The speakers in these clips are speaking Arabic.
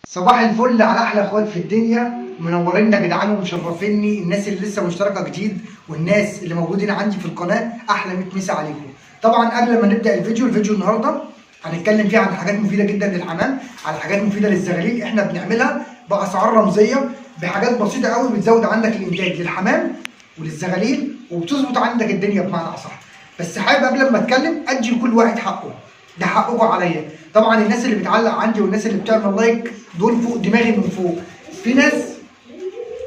صباح الفل على احلى اخوات في الدنيا، منورين يا جدعان ومشرفيني. الناس اللي لسه مشتركه جديد والناس اللي موجودين عندي في القناه، احلى 100 مسا عليكم. طبعا قبل ما نبدا الفيديو النهارده هنتكلم فيه عن حاجات مفيده جدا للحمام، على حاجات مفيده للزغاليل احنا بنعملها باسعار رمزيه، بحاجات بسيطه قوي بتزود عندك الانتاج للحمام وللزغاليل وبتظبط عندك الدنيا بمعنى اصح. بس حابب قبل ما اتكلم ادي لكل واحد حقه، ده حقكم عليا. طبعا الناس اللي بتعلق عندي والناس اللي بتعمل لايك دول فوق دماغي من فوق. في ناس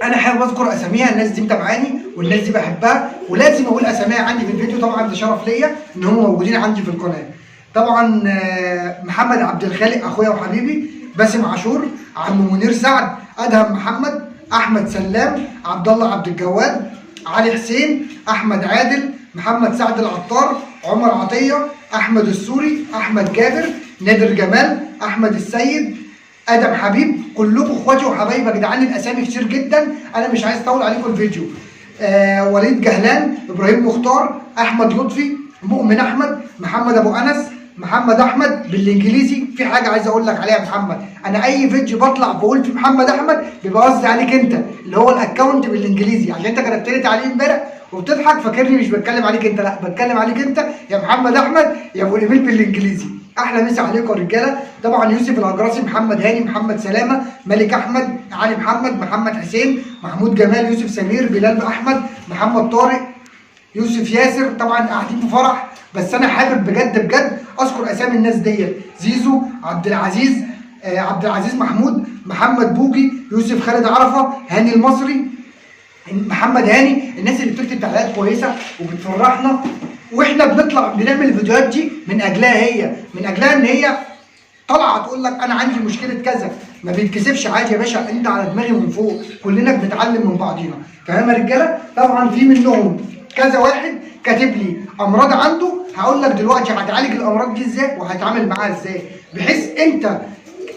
انا حابب اذكر اساميها، الناس دي متابعاني والناس دي بحبها ولازم اقول اساميها عندي في الفيديو. طبعا ده شرف ليا ان هم موجودين عندي في القناه. طبعا محمد عبد الخالق اخويا وحبيبي، باسم عاشور، عم منير سعد، ادهم محمد، احمد سلام، عبد الله عبد الجواد، علي حسين، احمد عادل، محمد سعد العطار، عمر عطيه، احمد السوري، احمد جابر، نادر جمال، احمد السيد، ادم حبيب. كلكم اخواتي وحبايبي يا جدعان، الاسامي كتير جدا انا مش عايز اطول عليكم الفيديو. وليد جهلان، ابراهيم مختار، احمد لطفي، مؤمن احمد، محمد ابو انس، محمد احمد بالانجليزي. في حاجه عايز اقول لك عليها يا محمد، انا اي فيديو بطلع بقول في محمد احمد بيبقى قصدي عليك انت، اللي هو الاكونت بالانجليزي، عشان انت كتبت لي عليه امبارح وبتضحك فاكرني مش بتكلم عليك انت، لا بتكلم عليك انت يا محمد احمد يا ابو الايميل بالانجليزي. احلى مسا عليكم يا رجاله. طبعا يوسف الهجراسي، محمد هاني، محمد سلامه، ملك احمد، علي محمد، محمد حسين، محمود جمال، يوسف سمير، بلال احمد، محمد طارق، يوسف ياسر. طبعا قاعدين في فرح بس انا حابب بجد بجد اذكر اسامي الناس ديت: زيزو، عبد العزيز محمود، محمد بوجي، يوسف خالد عرفه، هاني المصري، محمد هاني. الناس اللي بتكتب تعليقات كويسه وبتفرحنا واحنا بنطلع بنعمل الفيديوهات دي من اجلها، هي من اجلها ان هي طالعه تقول لك انا عندي مشكله كذا. ما بيتكسفش، عادي يا باشا، انت على دماغي من فوق، كلنا بنتعلم من بعضينا. تمام يا رجاله؟ طبعا في منهم كذا واحد كاتب لي امراض عنده، هقول لك دلوقتي هتعالج الامراض دي ازاي وهتعامل معاها ازاي، بحيث انت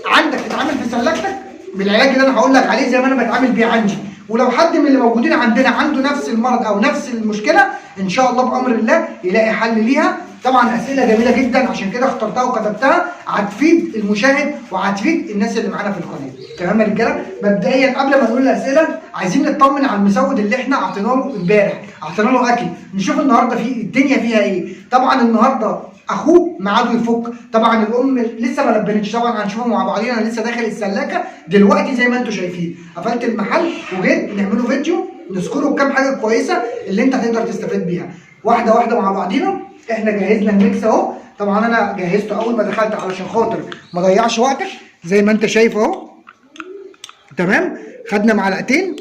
عندك تتعامل في سلكتك بالعلاج اللي انا هقول لك عليه زي ما انا بتعامل بيه عندي. ولو حد من اللي موجودين عندنا عنده نفس المرض او نفس المشكله، ان شاء الله بامر الله يلاقي حل ليها. طبعا اسئله جميله جدا عشان كده اخترتها وكتبتها، هتفيد المشاهد وهتفيد الناس اللي معانا في القناه. تمام يا رجاله؟ مبدئيا قبل ما نقول الاسئله عايزين نطمن على المسود اللي احنا اعطيناه له امبارح، اعطينا له اكل، نشوف النهارده في الدنيا فيها ايه. طبعا النهارده اخوه ميعاده يفك، طبعا الام لسه ما لبنتش، طبعا هنشوفه مع بعضينا. انا لسه داخل السلاكه دلوقتي زي ما انتم شايفين، قفلت المحل وجيت نعمله فيديو نذكره بكام حاجه كويسه اللي انت هتقدر تستفاد بيها. واحده واحده مع بعضينا. احنا جهزنا الميكس اهو، طبعا انا جهزته اول ما دخلت علشان خاطر ما اضيعش وقتك زي ما انت شايف اهو. تمام؟ خدنا معلقتين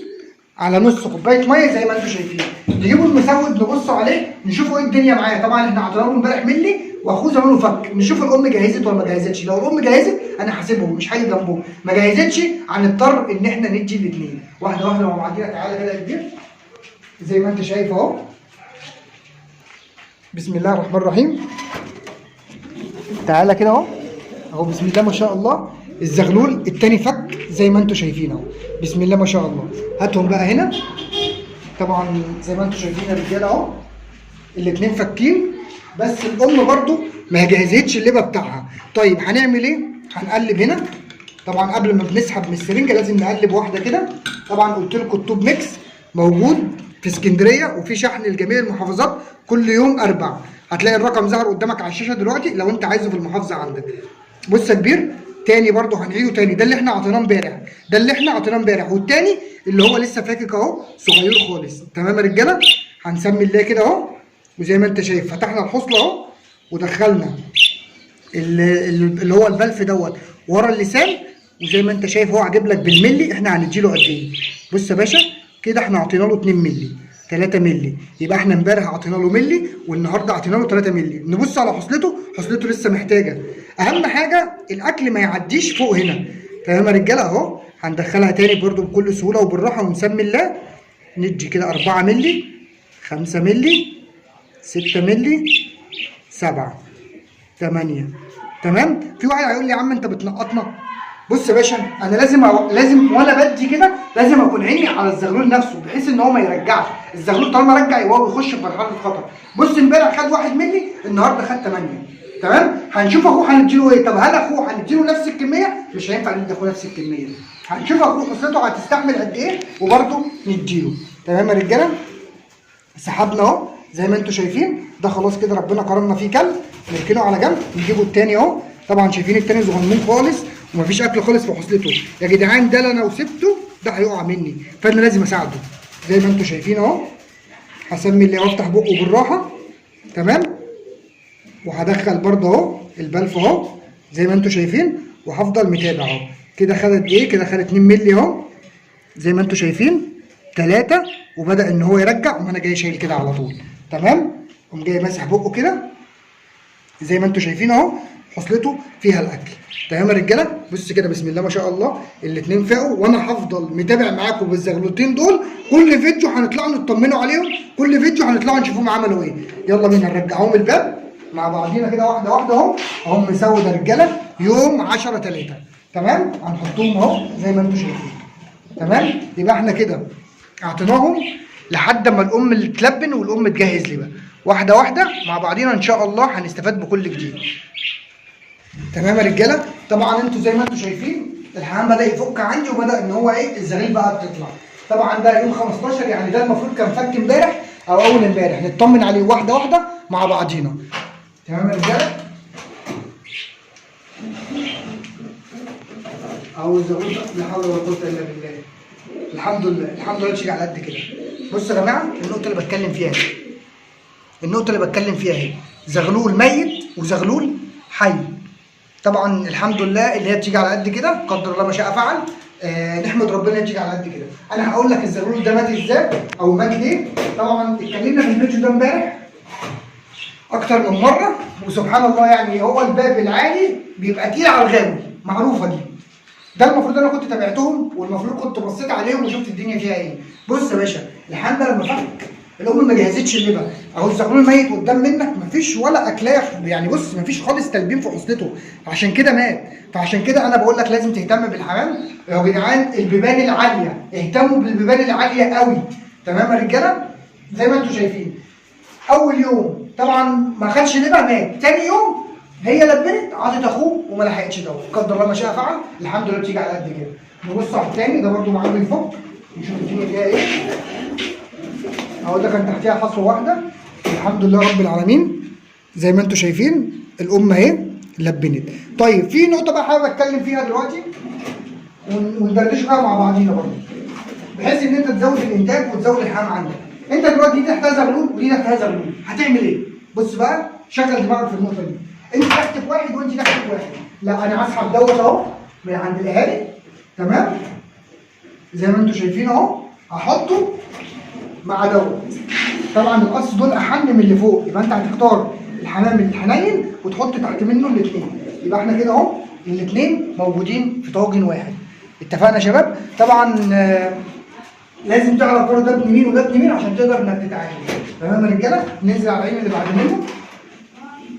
على نص كوبايه ميه زي ما انتم شايفين. نجيبوا المسود نبصوا عليه نشوفوا ايه الدنيا معاه. طبعا احنا عطيناه امبارح ملي واخوه زمانه فك، نشوف الام جهزت ولا ما جهزتش. لو الام جهزت انا هسيبهم مش هاجي جنبهم، ما جهزتش هنضطر ان احنا ندي الاثنين. واحده واحده مع بعضينا. تعالى كده يا كبير زي ما انت شايف اهو. بسم الله الرحمن الرحيم. تعالى كده اهو اهو، بسم الله ما شاء الله. الزغلول التاني فك زي ما انتم شايفين اهو، بسم الله ما شاء الله. هاتهم بقى هنا. طبعا زي ما انتم شايفين يا رجاله اهو الاثنين فاكين، بس الام برضو ما جهزتش اللبه بتاعها. طيب هنعمل ايه؟ هنقلب هنا. طبعا قبل ما بنسحب من السرنجه لازم نقلب واحده كده. طبعا قلت لكم التوب ميكس موجود في اسكندريه وفي شحن لجميع المحافظات كل يوم اربع. هتلاقي الرقم ظهر قدامك على الشاشه دلوقتي لو انت عايزه في المحافظه عندك. بص يا كبير، تاني برضو هنعيده تاني. ده اللي احنا عطيناه امبارح، والتاني اللي هو لسه فاكك اهو صغير خالص. تمام يا رجاله؟ هنسمي الله كده اهو، وزي ما انت شايف فتحنا الحصله اهو ودخلنا اللي هو البلف دوت ورا اللسان، وزي ما انت شايف هو عاجب لك بالملي. احنا هنديله قد ايه؟ بص يا باشا كده احنا عطينا له 2 ملي 3 ملي، يبقى احنا امبارح عطينا له ملي والنهارده عطينا له 3 ملي. نبص على حصلته لسه محتاجه. اهم حاجه الاكل ما يعديش فوق هنا. تمام يا رجاله؟ اهو هندخلها تاني برده بكل سهوله وبالراحه ونسمي الله. ندي كده 4 ملي، 5 ملي، 6 ملي، 7، 8. تمام؟ في واحد هيقول لي يا عم انت بتنقطنا. بص يا باشا، انا لازم وانا بدي كده لازم اكون عيني على الزغلول نفسه، بحيث ان هو ما يرجعش. الزغلول طالما رجع يبقى هو بيخش في مرحله خطر. بص امبارح خد 1 مللي، النهارده خد 8. تمام؟ هنشوف اخوه هنديله ايه. طب هل اخوه هنديله نفس الكميه؟ مش هينفع ندي اخوه نفس الكميه. هنشوف اخوه قصته هتستحمل قد ايه وبرده نديله. تمام يا رجاله؟ سحبنا اهو زي ما انتم شايفين، ده خلاص كده ربنا كرمنا فيه كلب، نركنه على جنب. نجيبه التاني اهو، طبعا شايفين التاني صغنون خالص ومفيش اكل خالص في حصلته. يا جدعان ده لو سبته ده هيقع مني، فانا لازم اساعده زي ما انتم شايفين اهو. هسمي اللي وافتح بقه بالراحه. تمام؟ وهدخل برضه اهو البلف اهو زي ما انتم شايفين، وهفضل متابع اهو. كده خدت ايه؟ كده خدت 2 مللي اهو زي ما انتم شايفين، 3، وبدا ان هو يرجع، وانا جاي شايل كده على طول. تمام؟ قوم جاي ماسح بقه كده زي ما انتم شايفين اهو، حصلته فيها الاكل. تمام يا رجاله؟ بص كده بسم الله ما شاء الله، الاثنين فاقوا، وانا هفضل متابع معاكم بالزغلوتين دول. كل فيديو هنطلعوا نطمنوا عليهم، كل فيديو هنطلعوا نشوفهم عملوا ايه. يلا بينا نرجعهم الباب مع بعضينا كده واحده واحده اهو. اهم مسود يا رجاله يوم 10/3. تمام؟ هنحطهم اهو زي ما انتم شايفين. تمام؟ يبقى احنا كده اعطيناهم لحد ما الام اللي تلبن والام تجهز لي بقى. واحده واحده مع بعضينا ان شاء الله هنستفاد بكل جديد. تمام يا رجاله؟ طبعا انتوا زي ما انتوا شايفين الحمام بدا يفك عندي، وبدا ان هو ايه، الزغيل بقى بتطلع. طبعا ده يوم 15، يعني ده المفروض كان فك امبارح او اول امبارح. نطمن عليه واحده واحده مع بعضينا. تمام يا رجاله؟ اهو الزغيل لا حول ولا قوه الا بالله. الحمد لله الحمد لله تيجي على قد كده. بصوا يا جماعه النقطه اللي بتكلم فيها اهي، النقطه اللي بتكلم فيها اهي، زغلول ميت وزغلول حي. طبعا الحمد لله اللي هي بتيجي على قد كده قدر الله ما شاء فعل. نحمد ربنا اللي بتيجي على قد كده. انا هقول لك الزغلول ده مات ازاي او مات ليه. طبعا اتكلمنا في الفيديو ده امبارح اكتر من مره، وسبحان الله يعني هو الباب العالي بيبقى تقيل على الغاوي، معروفه دي. ده المفروض انا كنت تابعتهم، والمفروض كنت بصيت عليهم وشفت الدنيا فيها ايه. بص يا باشا، الحمد لما فك الام ما جهزتش اللبن اهو، الزغلول ميت قدام منك، مفيش ولا اكلايه يعني. بص مفيش خالص تلبين في حصلته، عشان كده مات. فعشان كده انا بقول لك لازم تهتم بالحمام يا جدعان. البيبان العاليه، اهتموا بالبيبان العاليه قوي. تمام يا رجاله؟ زي ما انتم شايفين اول يوم طبعا ما خدش لبن مات، تاني يوم هي لبنت عطت اخوه وما لحقتش دوت، قدر الله ما شاء فعل. الحمد لله بتيجي على قد كده. نبص على التاني ده برده معاه بيفك، نشوف الدنيا فيها ايه اهو. ده كان تحتيها حصوه واحده. الحمد لله رب العالمين زي ما انتم شايفين الام اهي لبنت. طيب في نقطه بقى حابب اتكلم فيها دلوقتي وندردش بقى مع بعضينا برضه، بحيث ان انت تزود الانتاج وتزود الحمام عندك. انت دلوقتي دي تحتها زغلول ودي تحتها زغلول، هتعمل ايه؟ بص بقى شغل دماغك في النقطه دي. انت تحتك واحد وانت تحتك واحد، لا انا هسحب دوت اهو من عند الاهالي. تمام؟ زي ما انتم شايفين اهو، هحطه مع دوت. طبعا القص دول احن من اللي فوق، يبقى انت هتختار الحمام الحنين وتحط تحت منه الاثنين. يبقى احنا كده اهو الاثنين موجودين في طاجن واحد. اتفقنا يا شباب؟ طبعا لازم تعرف برضه ده ابن مين وده ابن مين عشان تقدر انك تتعامل. تمام يا رجاله؟ ننزل على العين اللي بعد منه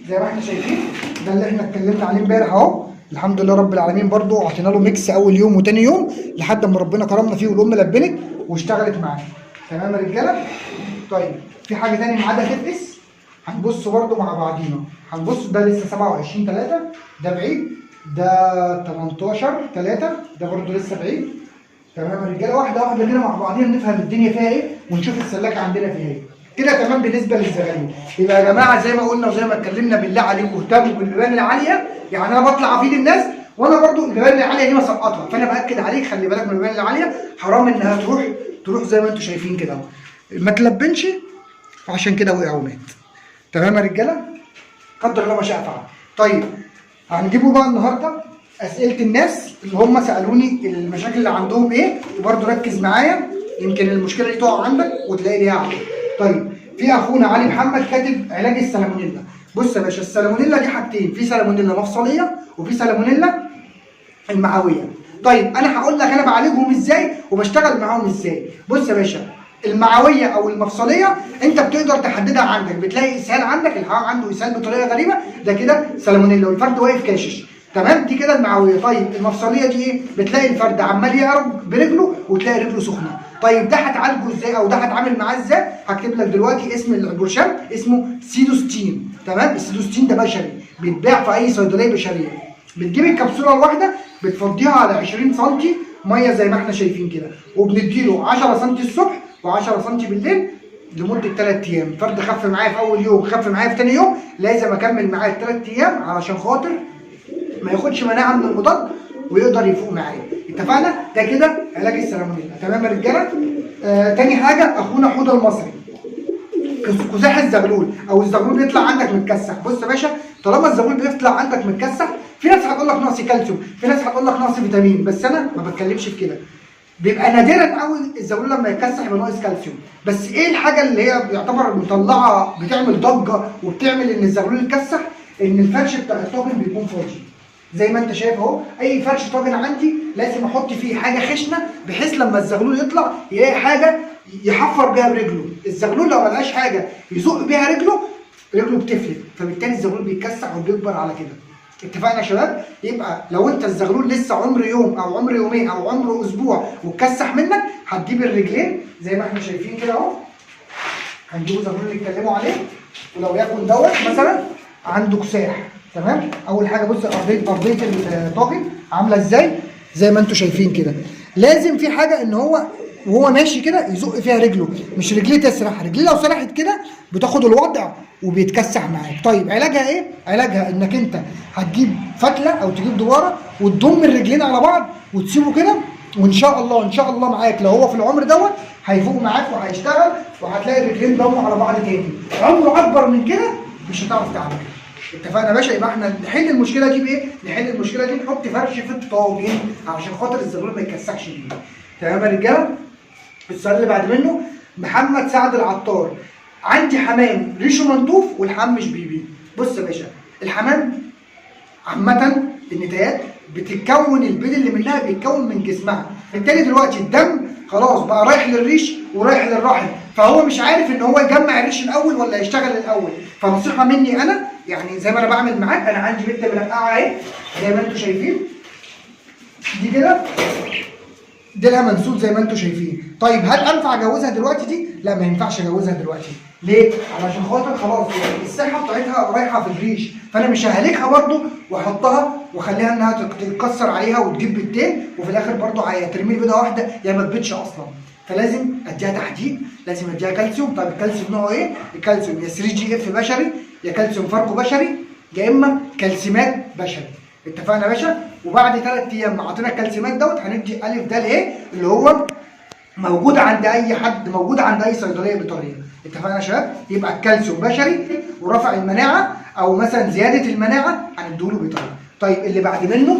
زي ما احنا شايفين. ده اللي احنا اتكلمنا عليه امبارح اهو. الحمد لله رب العالمين برضه اعطينا له ميكس اول يوم وتاني يوم لحد ما ربنا كرمنا فيه والام لبنت واشتغلت معانا. تمام يا رجاله؟ طيب في حاجه ثانيه معاه ده تفقس، هنبص برضه مع بعضينا. هنبص ده لسه 27/3، ده بعيد. ده 18/3، ده برضه لسه بعيد. تمام يا رجاله؟ واحده واحده كده مع بعضينا نفهم الدنيا فيها ايه ونشوف السلاكه عندنا فيها ايه. كده تمام بالنسبه للزغاليل. يبقى يا جماعه زي ما قلنا وزي ما اتكلمنا بالله عليكم اهتموا بالبيبان العاليه. يعني انا بطلع افيد الناس وانا برضو البيبان العاليه دي بسقطها، فانا باكد عليك خلي بالك من البيبان العاليه، حرام انها تروح زي ما انتم شايفين كده اهو، ما تلبنش عشان كده وقع ومات. تمام يا رجاله؟ قدر الله ما شاء فعل. طيب هنجيبوا بقى النهارده اسئله الناس اللي هم سالوني المشاكل اللي عندهم ايه، وبرضو ركز معايا يمكن المشكله دي تقع عندك وتلاقي ليها علاج. طيب في اخونا علي محمد كاتب علاج السالمونيلا. بص يا باشا، السالمونيلا دي حاجتين، في سالمونيلا مفصليه وفي سالمونيلا المعويه. طيب انا هقول لك انا بعالجهم ازاي وبشتغل معاهم ازاي. بص يا باشا، المعويه او المفصليه انت بتقدر تحددها عندك، بتلاقي اسهال عندك، الحمام عنده اسهال بطريقه غريبه، ده كده سالمونيلا والفرد واقف كاشش. تمام. دي كده المعويه. طيب المفصليه دي ايه؟ بتلاقي الفرد عمال يعرج برجله وتلاقي رجله سخنه. طيب ده هتعالجه ازاي او ده هتعامل معاه ازاي؟ هكتب لك دلوقتي اسم البرشام، اسمه سيدوستين. تمام. السيدوستين ده بشري بيتباع في اي صيدليه بشريه. بتجيب الكبسوله الواحده بتفضيها على 20 سم ميه زي ما احنا شايفين كده، وبنديله 10 سم الصبح و10 سم بالليل لمده 3 ايام. فرد خف معايا في اول يوم، خف معايا في ثاني يوم، لازم اكمل معاه ال3 ايام علشان خاطر ما ياخدش مناعه من المضاد ويقدر يفوق معايا. اتفقنا؟ ده كده علاج السالمونيلا. تمام يا رجاله؟ تاني حاجه اخونا حوض المصري، كزاح الزغلول او الزغلول بيطلع عندك متكسح. بص يا باشا، طالما الزغلول بيطلع عندك متكسح، في ناس هتقول لك نقص كالسيوم، في ناس هتقول لك نقص فيتامين، بس انا ما بتكلمش في كده. بيبقى نادرا قوي الزغلول لما يتكسح يبقى ناقص كالسيوم. بس ايه الحاجه اللي هي يعتبر مطلعه بتعمل ضجه وبتعمل ان الزغلول يتكسح؟ ان الفرش بتاع الطاجن بيكون فاضي. زي ما انت شايف اهو، اي فرش طاجن عندي لازم احط فيه حاجه خشنه بحيث لما الزغلول يطلع يلاقي حاجه يحفر بيها برجله. الزغلول لو ملقاش حاجه يزق بيها رجله بتفلت، فبالتالي الزغلول بيتكسح وبيكبر على كده. اتفقنا يا شباب؟ يبقى لو انت الزغلول لسه عمر يوم او عمر يومين او عمر اسبوع واتكسح منك، هتجيب الرجلين زي ما احنا شايفين كده اهو، هنجيبوا زغلول اللي اتكلموا عليه، ولو يكن دوت مثلا عنده كساح. تمام. اول حاجه بص ارضيه الطاجن عامله ازاي، زي ما انتم شايفين كده. لازم في حاجه ان هو وهو ماشي كده يزق فيها رجله، مش رجليه تسرح. رجليه لو سرحت كده بتاخد الوضع وبيتكسح معاك. طيب علاجها ايه؟ علاجها انك انت هتجيب فتله او تجيب دواره وتضم الرجلين على بعض وتسيبه كده، وان شاء الله ان شاء الله معاك لو هو في العمر دوت هيفوق معاك وهيشتغل وهتلاقي الرجلين ضموا على بعض تاني. عمره اكبر من كده مش هتعرف تعمل. اتفقنا يا باشا؟ يبقى احنا نحل المشكله دي بايه؟ نحل المشكله دي نحط فرش في الطاجن عشان خاطر الزغلول ما يتكسحش بيه. تمام يا رجاله؟ السؤال اللي بعد منه محمد سعد العطار، عندي حمام ريشه منتوف والحمام مش بيبي. بص يا باشا، الحمام عامه النتايات بتتكون، البيض اللي منها بيتكون من جسمها، بالتالي دلوقتي الدم خلاص بقى رايح للريش ورايح للرحم، فهو مش عارف ان هو يجمع الريش الاول ولا يشتغل الاول. فنصيحه مني انا، يعني زي ما انا بعمل معاك، انا عندي بنت منقعه اهي زي ما انتم شايفين، دي كده ديلها منسوب زي ما انتم شايفين. طيب هل انفع اجوزها دلوقتي دي؟ لا ما ينفعش اجوزها دلوقتي. ليه؟ علشان خاطر خلاص يعني الصحه بتاعتها رايحه في الريش، فانا مش ههلكها برده واحطها واخليها انها تتكسر عليها وتجيب بيضتين وفي الاخر برده هترمي بيضه واحده يا ما تبيضش اصلا. فلازم اديها تحديد، لازم اديها كالسيوم. طيب الكالسيوم نوعه ايه؟ الكالسيوم يا 3 جي اف بشري، يا كالسيوم فاركو بشري، يا اما كالسيمات بشري. اتفقنا يا باشا؟ وبعد 3 ايام ما عطينا الكالسيمات دوت هندي الف د ايه اللي هو موجود عند اي حد، موجود عند اي صيدليه بيطريه. اتفقنا يا شباب؟ يبقى الكالسيوم بشري ورفع المناعه او مثلا زياده المناعه هنديله بيطري. طيب اللي بعد منه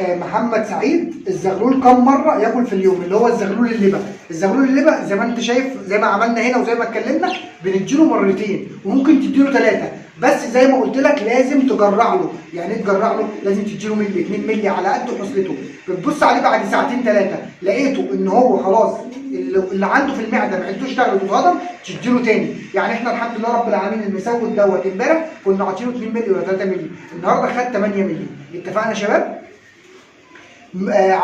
محمد سعيد، الزغلول كم مره ياكل في اليوم؟ اللي هو الزغلول اللبه. الزغلول اللبه زي ما انت شايف، زي ما عملنا هنا وزي ما اتكلمنا، بنديله مرتين وممكن تديله 3، بس زي ما قلت لك لازم تجرع له. يعني ايه تجرع له؟ لازم تديله ملي 2 ملي على قد حصلته. بتبص عليه بعد ساعتين 3 لقيته ان هو خلاص اللي عنده في المعده معدته اشتغلت واتهضم، تديله تاني. يعني احنا الحمد لله رب العالمين المسود دوت امبارح كنا عاطينه 2 ملي ولا 3 ملي، النهارده خد 8 ملي. اتفقنا يا شباب؟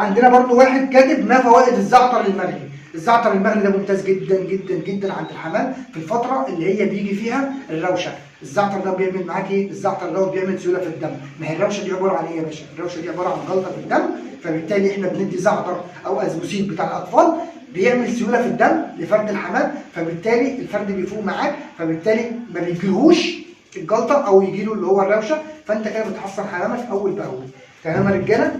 عندنا برضو واحد كاتب ما فوائد الزعتر المغلي. الزعتر المغلي ده ممتاز جدا جدا جدا عند الحمام في الفتره اللي هي بيجي فيها الروشه. الزعتر ده بيعمل معاك ايه؟ الزعتر ده بيعمل سيوله في الدم. ما هي الروشه دي عباره عن ايه يا باشا؟ الروشه دي عباره عن جلطه في الدم، فبالتالي احنا بندي زعتر او ازوسيد بتاع الاطفال بيعمل سيوله في الدم لفرد الحمام، فبالتالي الفرد بيفوق معاك، فبالتالي ما بيجيلهوش الجلطه او يجيله اللي هو الروشه، فانت كده بتحصن حمامك اول باول. تمام يا رجاله؟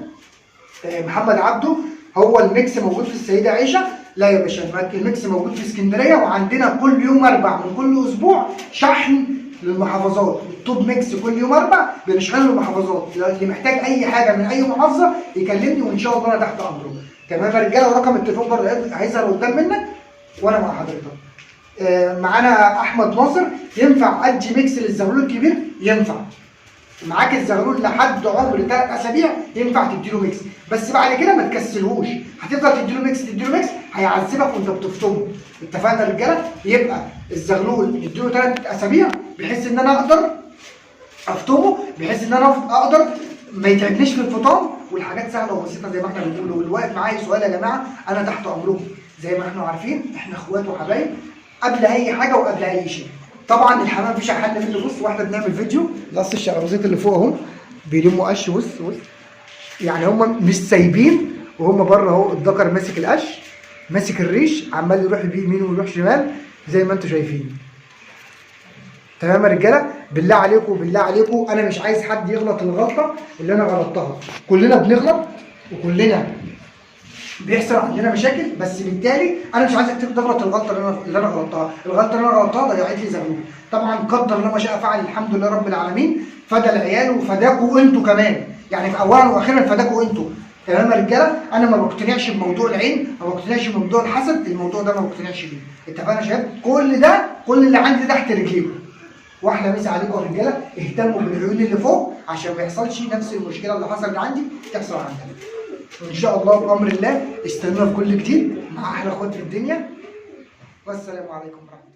محمد عبده، هو الميكس موجود في السيده عائشه؟ لا يا باشا، الميكس موجود في اسكندريه، وعندنا كل يوم 4 من كل اسبوع شحن للمحافظات. التوب ميكس كل يوم 4 بنشحنه للمحافظات، اللي محتاج اي حاجه من اي محافظه يكلمني وان شاء الله انا تحت امره. تمام يا رجاله؟ ورقم التليفون برضه هيظهر قدام منك وانا مع حضرتك. معانا احمد ناصر، ينفع ادي ميكس للزغلول الكبير؟ ينفع. معاك الزغلول لحد عمر 3 اسابيع ينفع تديله ميكس، بس بعد كده ما تكسلهوش، هتفضل تديله ميكس هيعذبك وانت بتفطمه. اتفقنا يا رجاله؟ يبقى الزغلول نديله 3 اسابيع بحيث ان انا اقدر افطمه بحيث ان انا اقدر ما يتعبنيش في الفطام، والحاجات سهله وبسيطه زي ما احنا بنقول. واللي واقف معايا سؤال يا جماعه انا تحت امركم، زي ما احنا عارفين احنا اخوات وحبايب قبل اي حاجه وقبل اي شيء. طبعا الحمام مفيش حل منه. بص واحنا بنعمل فيديو قص الشرابيزات اللي فوق اهم بيلموا قش. بص يعني هم مش سايبين، وهم بره اهو الذكر ماسك القش ماسك الريش عمال يروح يمين ويروح شمال زي ما انتم شايفين. تمام يا رجاله؟ بالله عليكم بالله عليكم انا مش عايز حد يغلط الغلطه اللي انا غلطتها. كلنا بنغلط وكلنا بيحصل عندنا مشاكل، بس بالتالي انا مش عايزك تغلط الغلطه اللي انا غلطتها. الغلطه اللي انا غلطتها ضيعت لي زغلول. طبعا قدر الله ما شاء فعل، الحمد لله رب العالمين فدى العيال وفداكوا انتوا كمان، يعني في اولا واخيرا فداكوا انتوا. تمام يا رجاله؟ انا ما بقتنعش بموضوع العين، ما بقتنعش بموضوع الحسد، الموضوع ده ما بقتنعش بيه. اتفقنا يا شباب؟ كل ده كل اللي عندي تحت رجليكم. واحلى مسا عليكم يا رجاله، اهتموا بالعيون اللي فوق عشان ما يحصلش نفس المشكله اللي حصلت عندي تحصل عندنا. وان شاء الله بامر الله استنونا في كل جديد مع احلى اخوات في الدنيا. والسلام عليكم ورحمه الله.